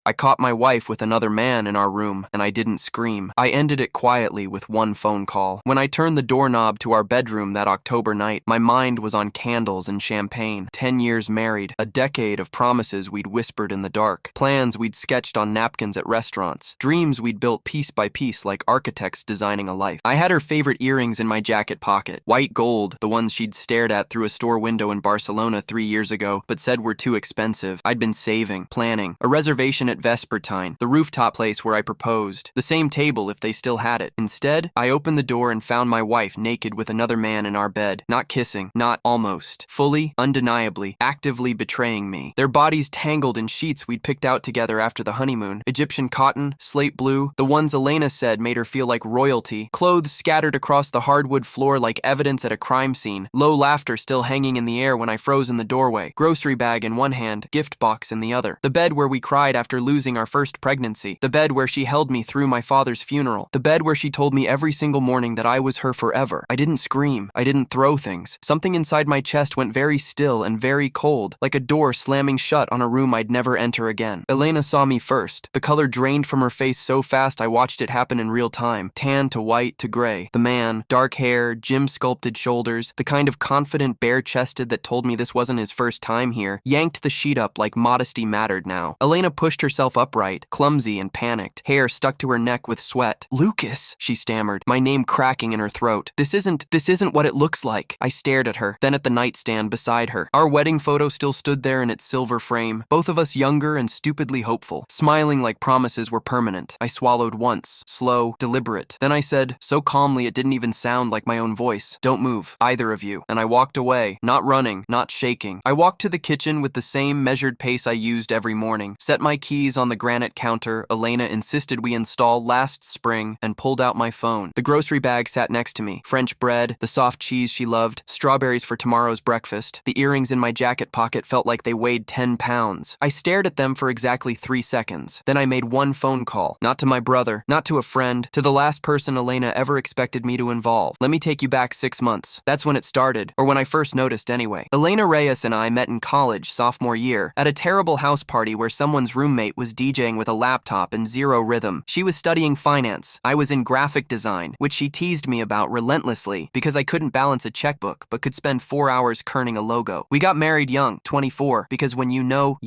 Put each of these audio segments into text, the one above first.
I caught my wife with another man in our room, and I didn't scream. I ended it quietly with one phone call. When I turned the doorknob to our bedroom that October night, my mind was on candles and champagne. 10 years married, a decade of promises we'd whispered in the dark, plans we'd sketched on napkins at restaurants, dreams we'd built piece by piece like architects designing a life. I had her favorite earrings in my jacket pocket, white gold, the ones she'd stared at through a store window in Barcelona 3 years ago, but said were too expensive. I'd been saving, planning, a reservation at Vespertine, the rooftop place where I proposed, the same table if they still had it. Instead, I opened the door and found my wife naked with another man in our bed, not kissing, not almost, fully, undeniably, actively betraying me. Their bodies tangled in sheets we'd picked out together after the honeymoon, Egyptian cotton, slate blue, the ones Elena said made her feel like royalty, clothes scattered across the hardwood floor like evidence at a crime scene, low laughter still hanging in the air when I froze in the doorway, grocery bag in one hand, gift box in the other, the bed where we cried after losing our first pregnancy, the bed where she held me through my father's funeral, the bed where she told me every single morning that I was her forever. I didn't scream. I didn't throw things. Something inside my chest went very still and very cold, like a door slamming shut on a room I'd never enter again. Elena saw me first. The color drained from her face so fast I watched it happen in real time, tan to white to gray. The man, dark hair, gym-sculpted shoulders, the kind of confident bare-chested that told me this wasn't his first time here, yanked the sheet up like modesty mattered now. Elena pushed herself upright, clumsy and panicked, hair stuck to her neck with sweat. "Lucas," she stammered, my name cracking in her throat. This isn't what it looks like." I stared at her, then at the nightstand beside her. Our wedding photo still stood there in its silver frame, both of us younger and stupidly hopeful, smiling like promises were permanent. I swallowed once, slow, deliberate. Then I said, so calmly it didn't even sound like my own voice, "Don't move, either of you." And I walked away, not running, not shaking. I walked to the kitchen with the same measured pace I used every morning, set my keys on the granite counter Elena insisted we install last spring, and pulled out my phone. The grocery bag sat next to me, French bread, the soft cheese she loved, strawberries for tomorrow's breakfast. The earrings in my jacket pocket felt like they weighed 10 pounds. I stared at them for exactly 3 seconds. Then I made one phone call, not to my brother, not to a friend, to the last person Elena ever expected me to involve. Let me take you back 6 months. That's when it started, or when I first noticed anyway. Elena Reyes and I met in college sophomore year, at a terrible house party where someone's roommate was DJing with a laptop and zero rhythm. She was studying finance. I was in graphic design, which she teased me about relentlessly because I couldn't balance a checkbook but could spend 4 hours kerning a logo. We got married young, 24, because when you know,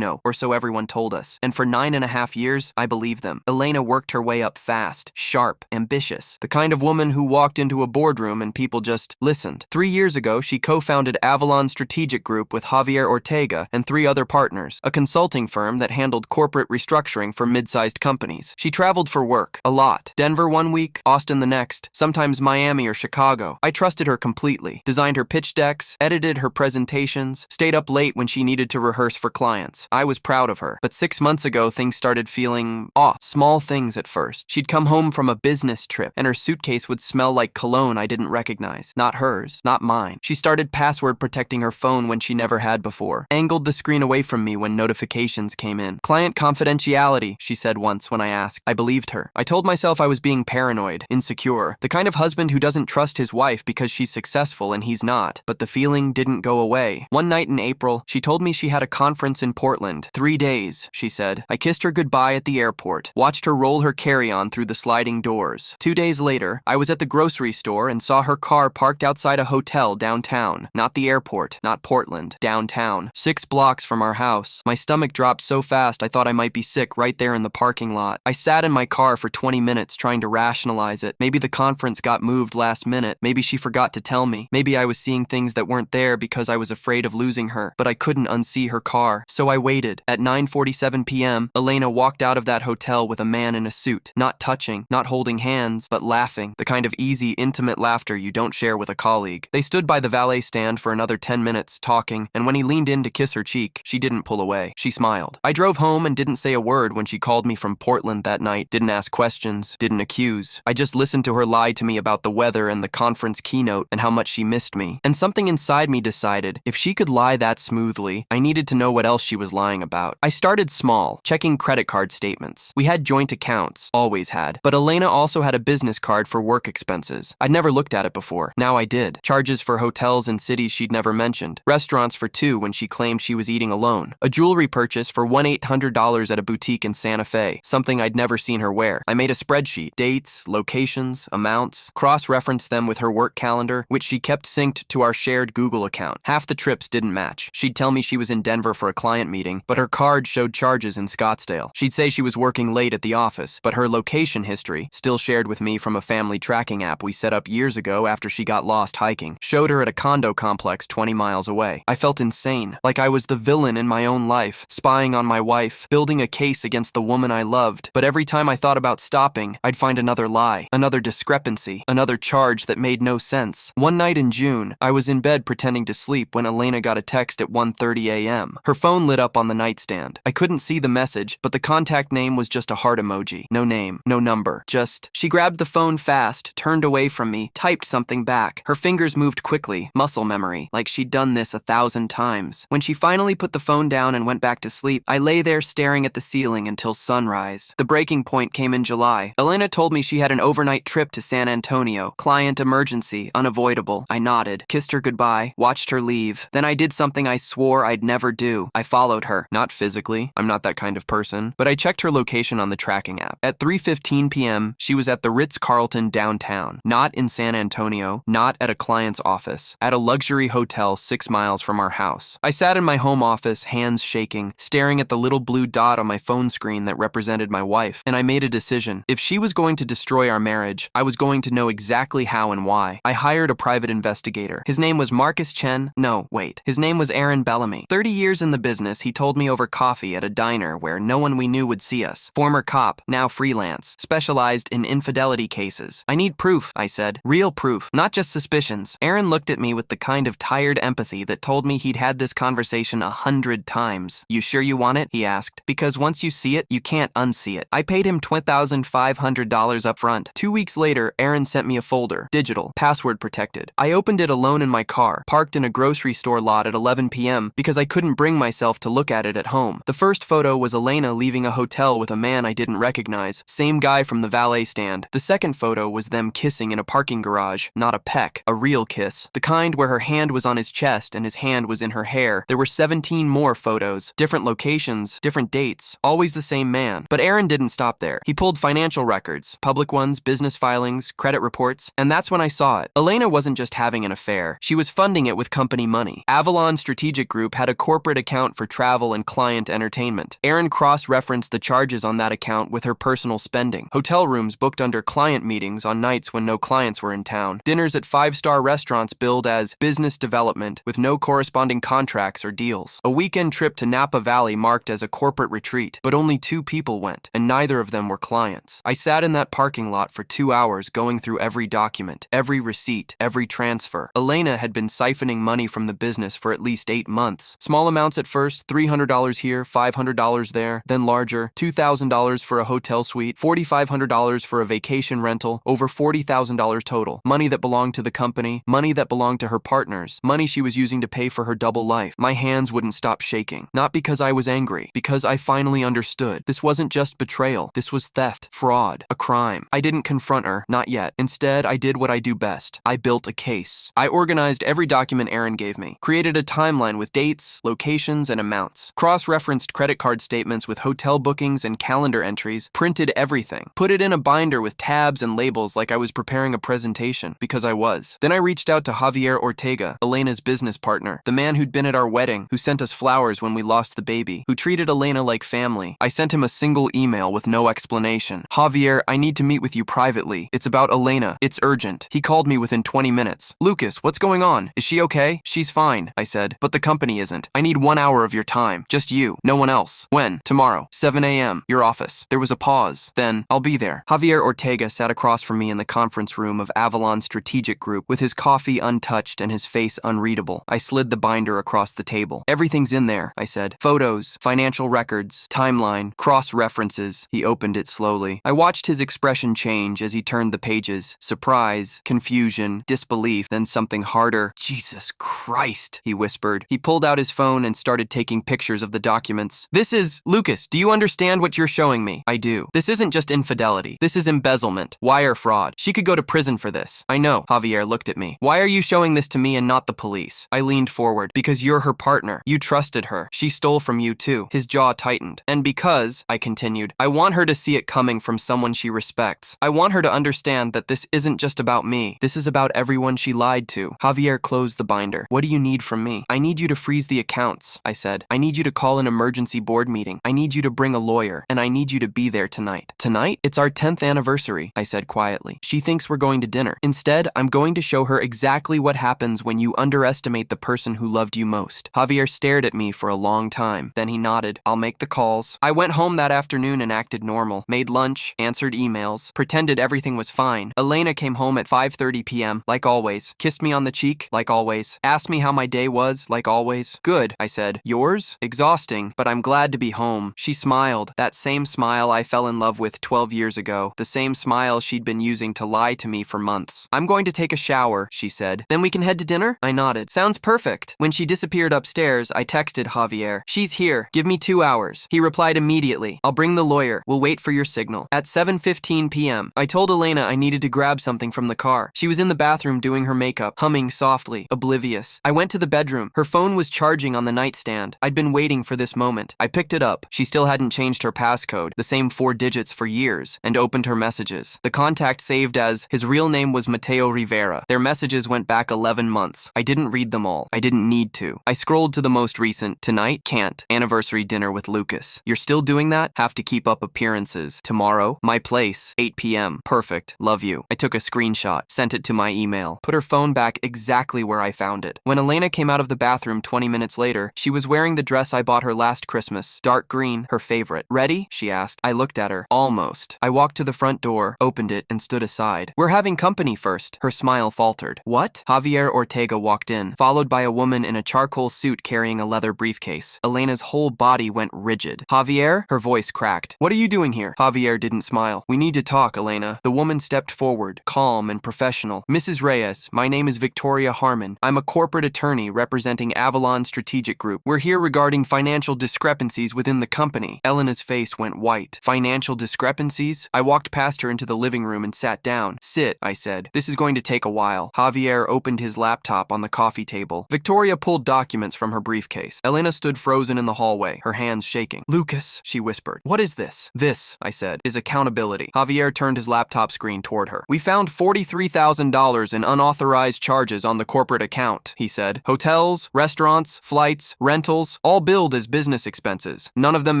or so everyone told us. And for 9.5 years, I believed them. Elena worked her way up fast, sharp, ambitious, the kind of woman who walked into a boardroom and people just listened. 3 years ago, she co-founded Avalon Strategic Group with Javier Ortega and 3 other partners, a consulting firm that handled corporate restructuring for mid-sized companies. She traveled for work, a lot. Denver one week, Austin the next, sometimes Miami or Chicago. I trusted her completely, designed her pitch decks, edited her presentations, stayed up late when she needed to rehearse for clients. I was proud of her. But 6 months ago, things started feeling off. Small things at first. She'd come home from a business trip, and her suitcase would smell like cologne I didn't recognize. Not hers, not mine. She started password protecting her phone when she never had before. Angled the screen away from me when notifications came in. "Client confidentiality," she said once when I asked. I believed her. I told myself I was being paranoid, insecure, the kind of husband who doesn't trust his wife because she's successful and he's not. But the feeling didn't go away. One night in April, she told me she had a conference in Portland. 3 days, she said. I kissed her goodbye at the airport, watched her roll her carry-on through the sliding doors. 2 days later, I was at the grocery store and saw her car parked outside a hotel downtown. Not the airport, not Portland, downtown. 6 blocks from our house. My stomach dropped so fast I thought I might be sick right there in the parking lot. I sat in my car for 20 minutes trying to rationalize it. Maybe the conference got moved last minute. Maybe she forgot to tell me. Maybe I was seeing things that weren't there because I was afraid of losing her, but I couldn't unsee her car. So I waited. At 9:47 p.m., Elena walked out of that hotel with a man in a suit, not touching, not holding hands, but laughing, the kind of easy, intimate laughter you don't share with a colleague. They stood by the valet stand for another 10 minutes, talking, and when he leaned in to kiss her cheek, she didn't pull away. She smiled. I drove home and didn't say a word when she called me from Portland that night, didn't ask questions, didn't accuse. I just listened to her lie to me about the weather and the conference keynote and how much she missed me. And something inside me decided, if she could lie that smoothly, I needed to know what else she was lying about. I started small, checking credit card statements. We had joint accounts, always had, but Elena also had a business card for work expenses. I'd never looked at it before. Now I did. Charges for hotels in cities she'd never mentioned. Restaurants for 2 when she claimed she was eating alone. A jewelry purchase for $1,800 $200 at a boutique in Santa Fe, something I'd never seen her wear. I made a spreadsheet, dates, locations, amounts, cross-referenced them with her work calendar, which she kept synced to our shared Google account. Half the trips didn't match. She'd tell me she was in Denver for a client meeting, but her card showed charges in Scottsdale. She'd say she was working late at the office, but her location history, still shared with me from a family tracking app we set up years ago after she got lost hiking, showed her at a condo complex 20 miles away. I felt insane, like I was the villain in my own life, spying on my wife, building a case against the woman I loved. But every time I thought about stopping, I'd find another lie, another discrepancy, another charge that made no sense. One night in June, I was in bed pretending to sleep when Elena got a text at 1:30 a.m. Her phone lit up on the nightstand. I couldn't see the message, but the contact name was just a heart emoji. No name, no number, just... She grabbed the phone fast, turned away from me, typed something back. Her fingers moved quickly, muscle memory, like she'd done this 1,000 times. When she finally put the phone down and went back to sleep, I lay there staring at the ceiling until sunrise. The breaking point came in July. Elena told me she had an overnight trip to San Antonio. Client emergency, unavoidable. I nodded, kissed her goodbye, watched her leave. Then I did something I swore I'd never do. I followed her. Not physically, I'm not that kind of person, but I checked her location on the tracking app. At 3:15 p.m., she was at the Ritz-Carlton downtown, not in San Antonio, not at a client's office, at a luxury hotel 6 miles from our house. I sat in my home office, hands shaking, staring at the little blue dot on my phone screen that represented my wife, and I made a decision. If she was going to destroy our marriage, I was going to know exactly how and why. I hired a private investigator. His name was Marcus Chen. No, wait. His name was Aaron Bellamy. 30 years in the business, he told me over coffee at a diner where no one we knew would see us. Former cop, now freelance, specialized in infidelity cases. I need proof, I said. Real proof, not just suspicions. Aaron looked at me with the kind of tired empathy that told me he'd had this conversation 100 times. You sure you want it? He asked. Because once you see it, you can't unsee it. I paid him $20,500 up front. 2 weeks later, Aaron sent me a folder, digital, password protected. I opened it alone in my car, parked in a grocery store lot at 11 p.m. because I couldn't bring myself to look at it at home. The first photo was Elena leaving a hotel with a man I didn't recognize, same guy from the valet stand. The second photo was them kissing in a parking garage, not a peck, a real kiss, the kind where her hand was on his chest and his hand was in her hair. There were 17 more photos, different locations, different dates, always the same man. But Aaron didn't stop there. He pulled financial records, public ones, business filings, credit reports, and that's when I saw it. Elena wasn't just having an affair. She was funding it with company money. Avalon Strategic Group had a corporate account for travel and client entertainment. Aaron cross-referenced the charges on that account with her personal spending. Hotel rooms booked under client meetings on nights when no clients were in town. Dinners at 5-star restaurants billed as business development with no corresponding contracts or deals. A weekend trip to Napa Valley marked as a corporate retreat, but only 2 people went, and neither of them were clients. I sat in that parking lot for 2 hours going through every document, every receipt, every transfer. Elena had been siphoning money from the business for at least 8 months. Small amounts at first, $300 here, $500 there, then larger, $2,000 for a hotel suite, $4,500 for a vacation rental, over $40,000 total. Money that belonged to the company, money that belonged to her partners, money she was using to pay for her double life. My hands wouldn't stop shaking. Not because I was angry, because I finally understood. This wasn't just betrayal. This was theft, fraud, a crime. I didn't confront her, not yet. Instead, I did what I do best. I built a case. I organized every document Aaron gave me, created a timeline with dates, locations, and amounts, cross-referenced credit card statements with hotel bookings and calendar entries, printed everything, put it in a binder with tabs and labels like I was preparing a presentation, because I was. Then I reached out to Javier Ortega, Elena's business partner, the man who'd been at our wedding, who sent us flowers when we lost the baby, who treated Elena like family. I sent him a single email with no explanation. Javier, I need to meet with you privately. It's about Elena. It's urgent. He called me within 20 minutes. Lucas, what's going on? Is she okay? She's fine, I said, but the company isn't. I need 1 hour of your time. Just you. No one else. When? Tomorrow. 7 a.m. Your office. There was a pause. Then, I'll be there. Javier Ortega sat across from me in the conference room of Avalon Strategic Group with his coffee untouched and his face unreadable. I slid the binder across the table. Everything's in there, I said. Photos, financial records, timeline, cross-references. He opened it slowly. I watched his expression change as he turned the pages. Surprise, confusion, disbelief, then something harder. Jesus Christ, he whispered. He pulled out his phone and started taking pictures of the documents. This is... Lucas, do you understand what you're showing me? I do. This isn't just infidelity. This is embezzlement, wire fraud. She could go to prison for this. I know. Javier looked at me. Why are you showing this to me and not the police? I leaned forward. Because you're her partner. You trusted her. She stole from you too. His jaw tightened. And because, I continued, I want her to see it coming from someone she respects. I want her to understand that this isn't just about me. This is about everyone she lied to. Javier closed the binder. What do you need from me? I need you to freeze the accounts, I said. I need you to call an emergency board meeting. I need you to bring a lawyer, and I need you to be there tonight. Tonight? It's our 10th anniversary, I said quietly. She thinks we're going to dinner. Instead, I'm going to show her exactly what happens when you underestimate the person who loved you most. Javier stared at me for a long time. Then he nodded. I'll make the calls. I went home that afternoon and acted normal. Made lunch, answered emails, pretended everything was fine. Elena came home at 5:30 p.m., like always. Kissed me on the cheek, like always. Asked me how my day was, like always. Good, I said. Yours? Exhausting, but I'm glad to be home. She smiled. That same smile I fell in love with 12 years ago. The same smile she'd been using to lie to me for months. I'm going to take a shower, she said. Then we can head to dinner? I nodded. Sounds perfect. When she disappeared upstairs, I texted Javier. She's here. Give me 2 hours. He replied immediately. I'll bring the lawyer. We'll wait for your signal. At 7:15 p.m., I told Elena I needed to grab something from the car. She was in the bathroom doing her makeup, humming softly, oblivious. I went to the bedroom. Her phone was charging on the nightstand. I'd been waiting for this moment. I picked it up. She still hadn't changed her passcode, the same 4 digits for years, and opened her messages. The contact saved as his real name was Mateo Rivera. Their messages went back 11 months. I didn't read them all. I didn't need to. I scrolled to the most recent. Tonight? Can't. Anniversary dinner with Lucas. You're still doing that? Have to keep up appearances. Tomorrow? My place. 8 p.m. Perfect. Love you. I took a screenshot. Sent it to my email. Put her phone back exactly where I found it. When Elena came out of the bathroom 20 minutes later, she was wearing the dress I bought her last Christmas. Dark green, her favorite. Ready? She asked. I looked at her. Almost. I walked to the front door, opened it, and stood aside. We're having company first. Her smile faltered. What? Javier Ortega walked in, followed by a woman in a charcoal suit carrying a leather briefcase. Elena's whole body went rigid. Javier? Her voice cracked. What are you doing here? Javier didn't smile. We need to talk, Elena. The woman stepped forward, calm and professional. Mrs. Reyes, my name is Victoria Harmon. I'm a corporate attorney representing Avalon Strategic Group. We're here regarding financial discrepancies within the company. Elena's face went white. Financial discrepancies? I walked past her into the living room and sat down. Sit, I said. This is going to take a while. Javier opened his laptop on the coffee table. Victoria pulled documents from her briefcase. Elena stood frozen in the hallway, her hands shaking. Lucas, she whispered. What is this? This, I said, is accountability. Javier turned his laptop screen toward her. We found $43,000 in unauthorized charges on the corporate account, he said. Hotels, restaurants, flights, rentals, all billed as business expenses. None of them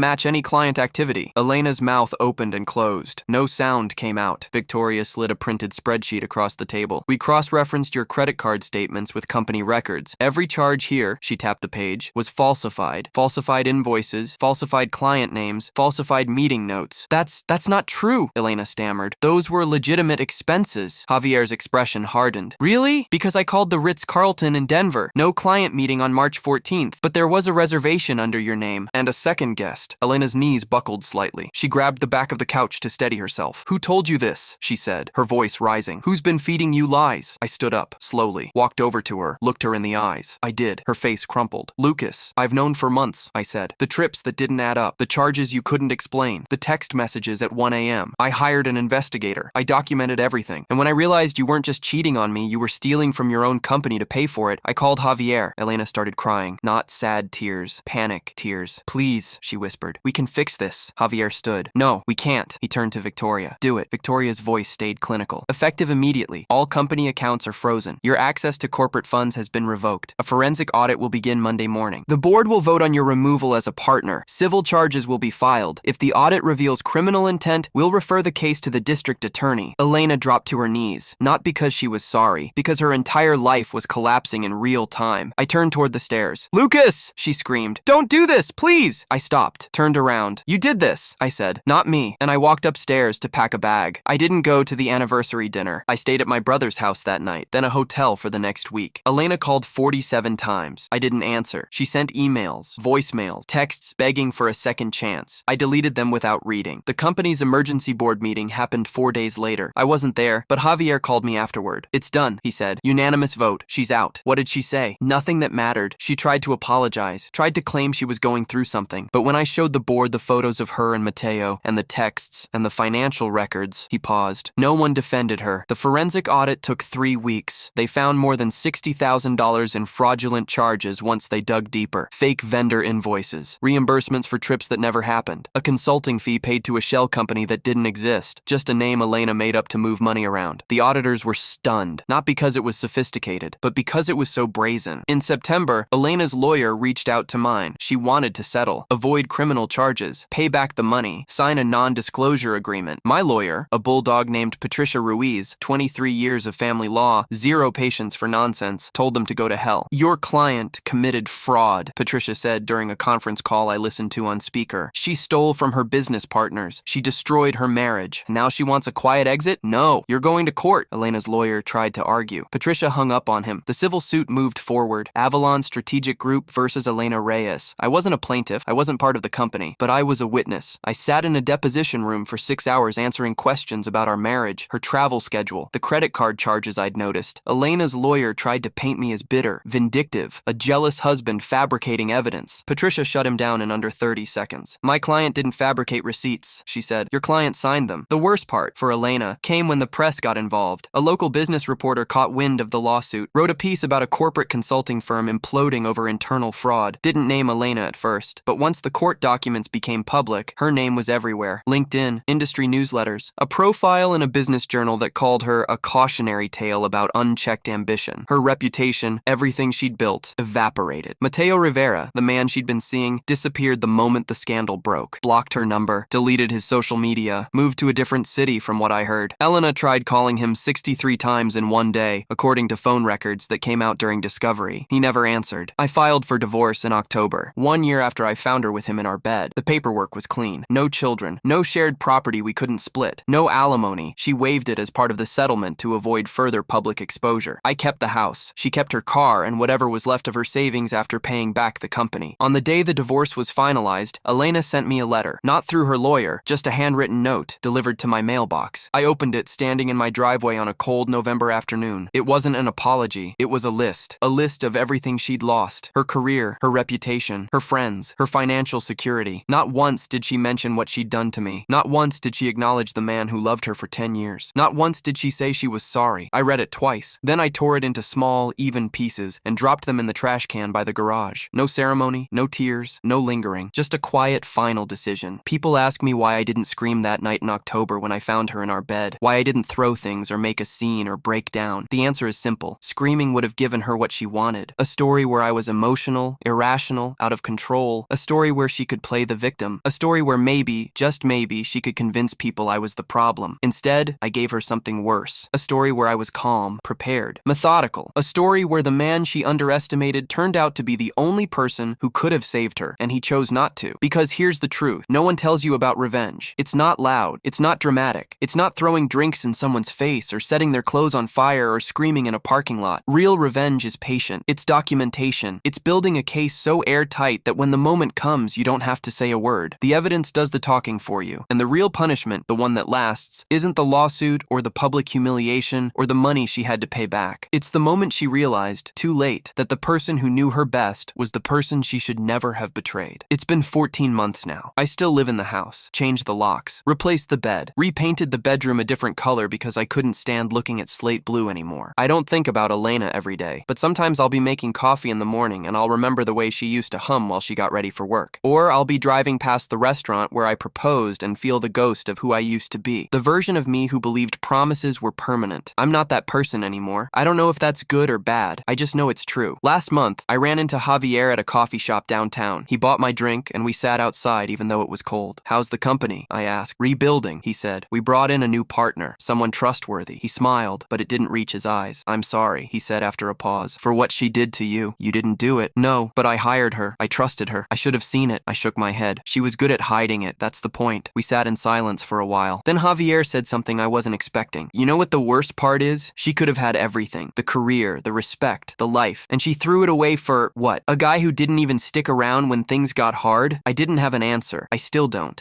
match any client activity. Elena's mouth opened and closed. No sound came out. Victoria slid a printed spreadsheet across the table. We cross-referenced your credit card statements with company records. Every charge here, she tapped the page, was falsified. Falsified invoices, falsified client names, falsified meeting notes. That's not true, Elena stammered. Those were legitimate expenses. Javier's expression hardened. Really? Because I called the Ritz-Carlton in Denver. No client meeting on March 14th, but there was a reservation under your name, and a second guest. Elena's knees buckled slightly. She grabbed the back of the couch to steady herself. Who told you this? She said, her voice rising. Who's been feeding you lies? I stood up, slowly, walked over to her, looked her in the eyes. I did. Her face crumpled. Lucas, I've known for months, I said. The trips that didn't add up, the charges you couldn't explain, the text messages at 1 a.m. I hired an investigator. I documented everything. And when I realized you weren't just cheating on me, you were stealing from your own company to pay for it, I called Javier. Elena started crying. Not sad tears, panic tears. Please, she whispered. We can fix this. Javier stood. No, we can't. He turned to Victoria. Do it. Victoria's voice stayed clinical. Effective immediately. All company accounts are frozen. Your access to corporate funds has been revoked. A forensic audit will begin Monday morning. The board will vote on your removal as a partner. Civil charges will be filed. If the audit reveals criminal intent, we'll refer the case to the district attorney. Elena dropped to her knees, not because she was sorry, because her entire life was collapsing in real time. I turned toward the stairs. Lucas, she screamed. Don't do this, please. I stopped, turned around. You did this, I said. Not me. And I walked upstairs to pack a bag. I didn't go to the anniversary dinner. I stayed at my brother's house that night, then a hotel for the next week. Elena called 47 times. I didn't answer. She sent emails, voicemails, texts begging for a second chance. I deleted them without reading. The company's emergency board meeting happened 4 days later. I wasn't there, but Javier called me afterward. It's done, he said. Unanimous vote. She's out. What did she say? Nothing that mattered. She tried to apologize, tried to claim she was going through something. But when I showed the board the photos of her and Mateo, and the texts, and the financial records, he paused. No one defended her. The forensic audit took 3 weeks. They found more than $60,000 in fraudulent charges once they dug deeper. Fake vendor invoices, reimbursement reimbursements for trips that never happened, a consulting fee paid to a shell company that didn't exist, just a name Elena made up to move money around. The auditors were stunned, not because it was sophisticated, but because it was so brazen. In September, Elena's lawyer reached out to mine. She wanted to settle, avoid criminal charges, pay back the money, sign a non-disclosure agreement. My lawyer, a bulldog named Patricia Ruiz, 23 years of family law, zero patience for nonsense, told them to go to hell. Your client committed fraud, Patricia said during a conference call I listened to on speaker. She stole from her business partners. She destroyed her marriage. Now she wants a quiet exit? No, you're going to court, Elena's lawyer tried to argue. Patricia hung up on him. The civil suit moved forward. Avalon Strategic Group versus Elena Reyes. I wasn't a plaintiff. I wasn't part of the company, but I was a witness. I sat in a deposition room for 6 hours answering questions about our marriage, her travel schedule, the credit card charges I'd noticed. Elena's lawyer tried to paint me as bitter, vindictive, a jealous husband fabricating evidence. Patricia shut him down in under 30 seconds. My client didn't fabricate receipts, she said. Your client signed them. The worst part, for Elena, came when the press got involved. A local business reporter caught wind of the lawsuit, wrote a piece about a corporate consulting firm imploding over internal fraud. Didn't name Elena at first, but once the court documents became public, her name was everywhere. LinkedIn, industry newsletters, a profile in a business journal that called her a cautionary tale about unchecked ambition. Her reputation, everything she'd built, evaporated. Mateo Rivera, the man she'd been seeing, disappeared the moment the scandal broke. Blocked her number, deleted his social media, moved to a different city from what I heard. Elena tried calling him 63 times in one day, according to phone records that came out during discovery. He never answered. I filed for divorce in October, 1 year after I found her with him in our bed. The paperwork was clean. No children, no shared property we couldn't split, no alimony. She waived it as part of the settlement to avoid further public exposure. I kept the house. She kept her car and whatever was left of her savings after paying back the company. On the day the divorce was finalized, Elena sent me a letter, not through her lawyer, just a handwritten note delivered to my mailbox. I opened it standing in my driveway on a cold November afternoon. It wasn't an apology. It was a list of everything she'd lost. Her career, her reputation, her friends, her financial security. Not once did she mention what she'd done to me. Not once did she acknowledge the man who loved her for 10 years. Not once did she say she was sorry. I read it twice. Then I tore it into small, even pieces and dropped them in the trash can by the garage. No ceremony, no tears, no lingering. Just a quiet, final decision. People ask me why I didn't scream that night in October when I found her in our bed. Why I didn't throw things or make a scene or break down. The answer is simple. Screaming would have given her what she wanted. A story where I was emotional, irrational, out of control. A story where she could play the victim. A story where maybe, just maybe, she could convince people I was the problem. Instead, I gave her something worse. A story where I was calm, prepared, methodical. A story where the man she underestimated turned out to be the only person who could have saved her, and he chose not to. Because here's the truth. No one tells you about revenge. It's not loud. It's not dramatic. It's not throwing drinks in someone's face or setting their clothes on fire or screaming in a parking lot. Real revenge is patient. It's documentation. It's building a case so airtight that when the moment comes, you don't have to say a word. The evidence does the talking for you. And the real punishment, the one that lasts, isn't the lawsuit or the public humiliation or the money she had to pay back. It's the moment she realized, too late, that the person who knew her best was the person she should never have betrayed. It's been 14 months now. I still live in the house, changed the locks, replaced the bed, repainted the bedroom a different color because I couldn't stand looking at slate blue anymore. I don't think about Elena every day, but sometimes I'll be making coffee in the morning and I'll remember the way she used to hum while she got ready for work. Or I'll be driving past the restaurant where I proposed and feel the ghost of who I used to be. The version of me who believed promises were permanent. I'm not that person anymore. I don't know if that's good or bad. I just know it's true. Last month, I ran into Javier at a coffee shop downtown. He bought my drink and we sat outside even though it was cold. How's the company? I asked. Rebuilding, he said. We brought in a new partner, someone trustworthy. He smiled, but it didn't reach his eyes. I'm sorry, he said after a pause, for what she did to you. You didn't do it. No, but I hired her. I trusted her. I should have seen it. I shook my head. She was good at hiding it. That's the point. We sat in silence for a while. Then Javier said something I wasn't expecting. You know what the worst part is? She could have had everything. The career, the respect, the life. And she threw it away for, what? A guy who didn't even stick around when things got hard? I didn't have an answer. I still don't.